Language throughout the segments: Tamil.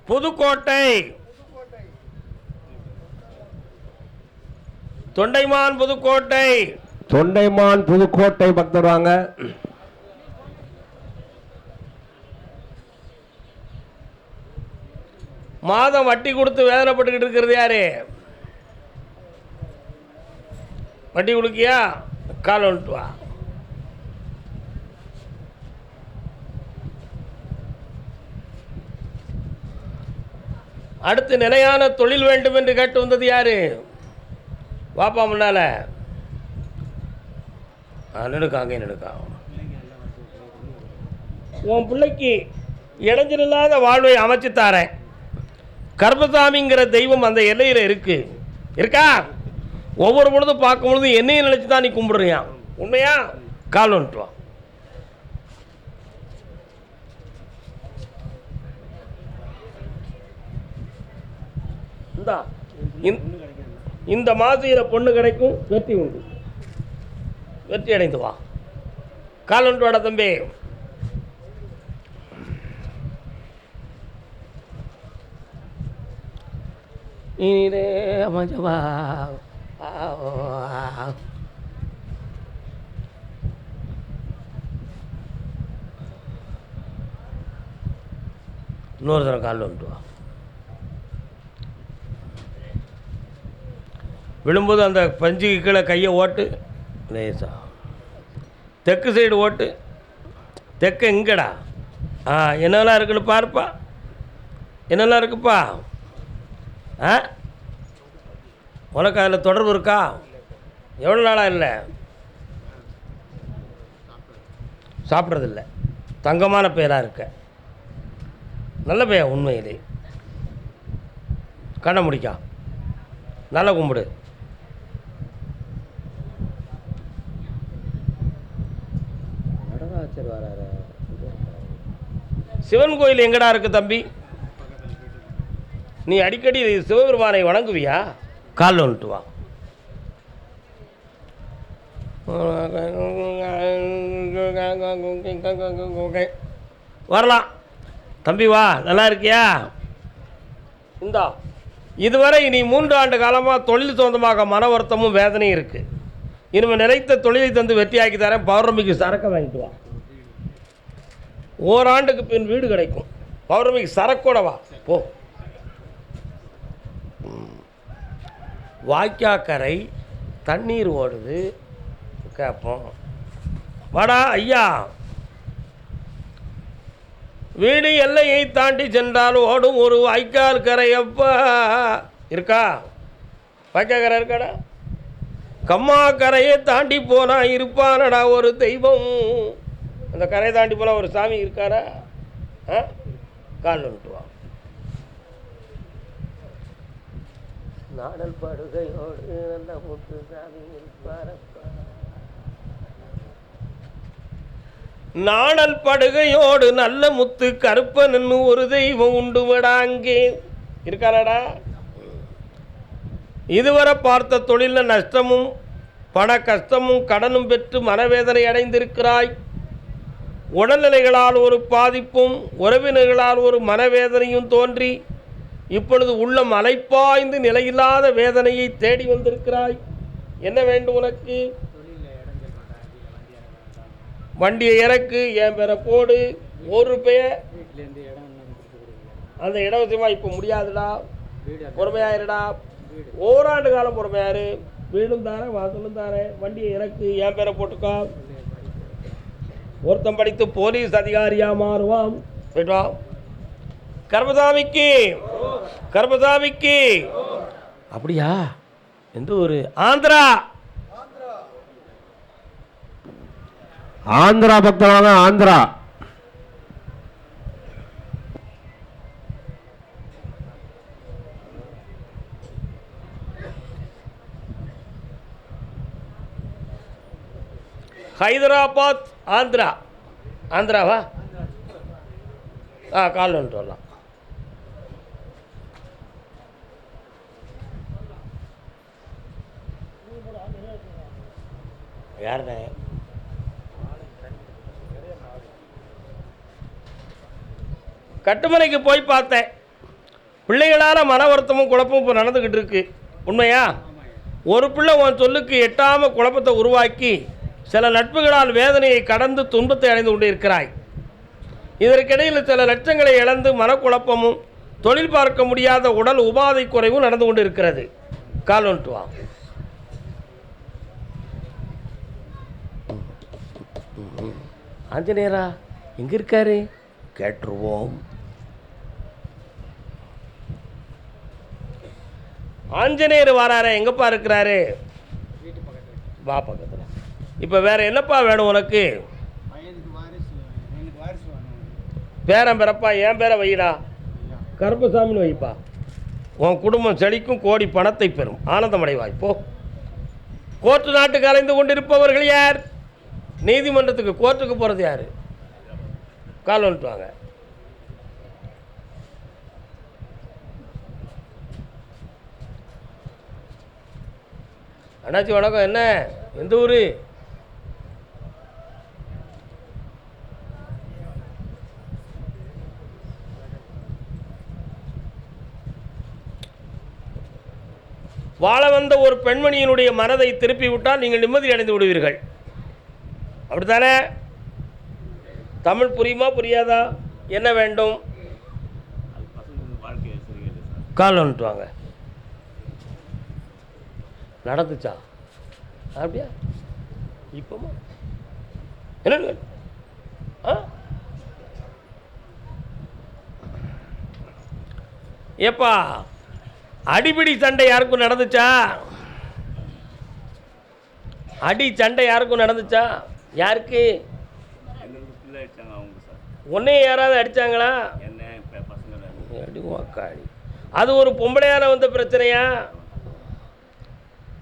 புதுக்கோட்டை தொண்டைமான் புதுக்கோட்டை தொண்டைமான் புதுக்கோட்டை பக்தர் வாங்க. மாதம் வட்டி கொடுத்து வேதனைப்பட்டுக்கிட்டு இருக்கிறது யாரு? வட்டி கொடுக்கியா? கால் வந்துட்டு வா. அடுத்து நிலையான தொழில் வேண்டும் என்று கேட்டு வந்தது யாரு? வாப்பா முன்னால நெடுக்காங்க நெடுக்கா. உன் பிள்ளைக்கு இடைஞ்சலில்லாத வாழ்வை அமைச்சு தாரேன். கர்மசாமிங்கிற தெய்வம் அந்த எல்லையில் இருக்கா? ஒவ்வொரு பொழுதும் பார்க்கும் பொழுது என்னையும் நினைச்சு தான் நீ கும்பிடுறியா? உண்மையா? கால் வந்துட்டு வா. இந்த மாசையில் பொண்ணு கிடைக்கும், வெற்றி உண்டு. வெற்றி அடைந்து வா. கால் வந்துட்டு வாடா தம்பி. நீரே அமைச்சவா. இன்னொரு தடவை காலில் வந்துட்டு வா. விழும்போது அந்த பஞ்சுக்கு கீழே கையை ஓட்டு லேசா. தெற்கு சைடு ஓட்டு. தெற்கு எங்கடா? என்னெல்லாம் இருக்குன்னு பாருப்பா. என்னெல்லாம் இருக்குப்பா? உனக்கு அதில் தொடர்பு இருக்கா? எவ்வளோ நாளாக இல்லை? சாப்பிட்றதில்ல. தங்கமான பேராக இருக்க. நல்ல பேர் உண்மையிலே. கண்ணை முடிக்கா. நல்லா கும்பிடு. சிவன் கோயில் எங்கடா இருக்கு தம்பி? நீ அடிக்கடி சிவபெருமானை வணங்குவியா? காலில் வந்துட்டு வா. வரலாம் தம்பி, வா. நல்லா இருக்கியா? இந்தா, இதுவரை நீ 3 ஆண்டு காலமாக தொழில் சொந்தமாக மன வருத்தமும் வேதனையும் இருக்குது. இனிமேல் நிலைத்த தொழிலை தந்து வெற்றியாக்கி தரேன். பௌர்ணமிக்கு சரக்கை வாங்கிட்டு வா. ஓராண்டுக்கு பின் வீடு கிடைக்கும். பௌர்ணமிக்கு சரக்கோட வா. போ. வாய்க்காக்கரை தண்ணீர் ஓடுது கேட்போம். வாடா ஐயா. வீடு எல்லையை தாண்டி சென்றால் ஓடும் ஒரு வாய்க்கால் கரையப்பா. இருக்கா? வாய்க்கால் கரை இருக்காடா? கம்மா கரையை தாண்டி போனா இருப்பானடா ஒரு தெய்வம். அந்த கரையை தாண்டி போனால் ஒரு சாமி இருக்காரா? கால் வந்துட்டு வா. நாடல் படுகையோடு நல்ல முத்து சாமி இருப்பாரப்பா. நாடல் படுகையோடு நல்ல முத்து கருப்பன் ஒரு தெய்வம் உண்டு விடாங்கே. இருக்காரடா? இதுவரை பார்த்த தொழிலில் நஷ்டமும் பண கஷ்டமும் கடனும் பெற்று மனவேதனை அடைந்திருக்கிறாய். உடல்நிலைகளால் ஒரு பாதிப்பும் உறவினர்களால் ஒரு மனவேதனையும் தோன்றி இப்பொழுது உள்ளம் அலைப்பாய்ந்து நிலையில்லாத வேதனையை தேடி வந்திருக்கிறாய். என்ன வேண்டும் உனக்கு? வண்டியை இறக்கு, என் பேரை போடு. ஒரு பேர் அந்த இட விஷயமா இப்போ முடியாதுடா. பொறுமையாயிருடா. ஓராண்டு காலம் பொறுமையாரு. வீடும் தாரேன், வாசலும் தாரேன். வண்டியை இறக்கு, என் பேரை போட்டுக்கா. ஒருத்தம் படித்து போலீஸ் அதிகாரியா மாறுவான். போயிட்டு வா. கர்மசாமிக்கு கர்மசாமிக்கு. அப்படியா? எந்த ஊரு? ஆந்திரா. ஆந்திரா பக்தராக ஆந்திரா. ஹைதராபாத் ஆந்திரா. ஆந்திராவா? கால் வந்துட்டு வரலாம். யாருண்ணே? கட்டுமனைக்கு போய் பார்த்தேன். பிள்ளைகளால் மன வருத்தமும் குழப்பமும் இப்போ நடந்துக்கிட்டு இருக்கு. உண்மையா? ஒரு பிள்ளை உன் சொல்லுக்கு எட்டாமல் குழப்பத்தை உருவாக்கி சில நட்புகளால் வேதனையை கடந்து துன்பத்தை அடைந்து கொண்டு இருக்கிறாய். இதற்கிடையில் சில லட்சங்களை இழந்து மனக்குழப்பமும் தொழில் பார்க்க முடியாத உடல் உபாதை குறைவும் நடந்து கொண்டு இருக்கிறது. கால் வந்துட்டு வா. ஆஞ்சநேயரா எங்கே இருக்காரு கேட்டுருவோம். ஆஞ்சநேயர் வராரு. எங்கப்பா இருக்கிறாரு? வா பக்கத்தில். இப்போ வேற என்னப்பா வேணும் உனக்கு? பேரன் பிறப்பா. என் பேரை வைடா, கருப்பசாமின்னு வைப்பா. உன் குடும்பம் செழிக்கும், கோடி பணத்தை பெறும், ஆனந்தமடைவாய். போ. கோர்ட்டு நாட்டுக்கு அலைந்து கொண்டிருப்பவர்கள் யார்? நீதிமன்றத்துக்கு கோர்ட்டுக்கு போகிறது யார்? கால் வந்துட்டு வாங்க. அண்ணாச்சி வணக்கம். என்ன, எந்த ஊர்? வாழ வந்த ஒரு பெண்மணியினுடைய மனதை திருப்பி விட்டால் நீங்கள் நிம்மதி அடைந்து விடுவீர்கள். அப்படித்தானே? தமிழ் புரியுமா புரியாதா? என்ன வேண்டும்? கால் வந்துட்டு வாங்க. நடந்துச்சா? அப்படியா? இப்போமா என்ன? ஏப்பா, அடிபிடி சண்டை யாருக்கும் நடந்துச்சா? அடி சண்டை யாருக்கும் நடந்துச்சா? யாருக்கு? உன்னையே யாராவது அடித்தாங்களா? அது ஒரு பொம்பளையால் வந்த பிரச்சனையா?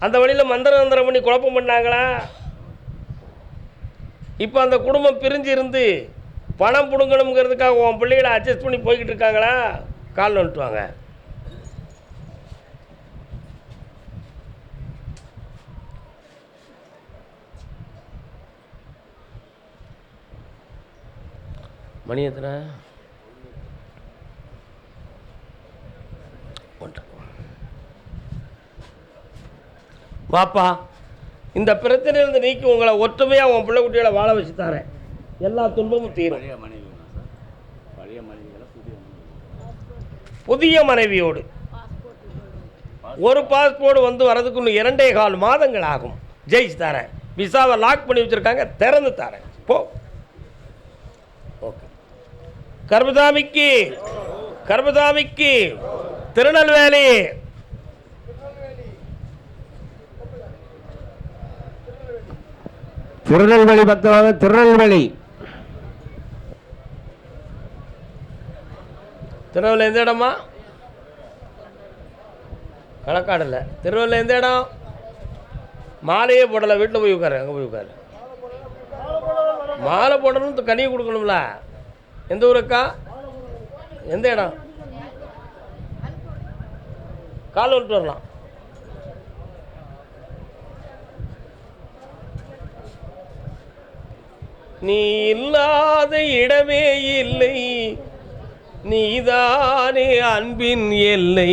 அந்த வழியில் மந்திரம் பண்ணி குழப்பம் பண்ணாங்களா? இப்போ அந்த குடும்பம் பிரிஞ்சு இருந்து பணம் பிடுங்கணுங்கிறதுக்காக உன் பிள்ளைகளை அட்ஜஸ்ட் பண்ணி போய்கிட்டு இருக்காங்களா? கால் வந்துட்டு வாங்க. மணி எத்தனை? வாப்பா, இந்த பிரச்சனையிலிருந்து நீக்கி உங்களை ஒற்றுமையாக உன் பிள்ளை குட்டிகளை வாழ வச்சு தரேன். எல்லா துன்பமும் தீரும். புதிய மனைவியோடு ஒரு பாஸ்போர்ட் வந்து வரதுக்கு இன்னும் 2.25 மாதங்கள் ஆகும். ஜெயிச்சு தரேன். விசாவை லாக் பண்ணி வச்சுருக்காங்க, திறந்து தரேன். போ. ஓகே. கர்மசாமிக்கு திருநெல்வேலி. திருநெல்வேலி பக்தவாங்க. திருநெல்வேலி எந்த இடமா? களக்காடு இல்லை. திருநெல்வேலி எந்த இடம்? மாலையே போடலை. வீட்டில் போய் உட்காரு. அங்கே போய் உட்காரு. மாலை போடணும், கனியை கொடுக்கணும்ல. எந்த ஊருக்கா? எந்த இடம்? கால் வந்துட்டு வரலாம். நீ இல்லாத இடமே இல்லை, நீதானே அன்பின் எல்லை.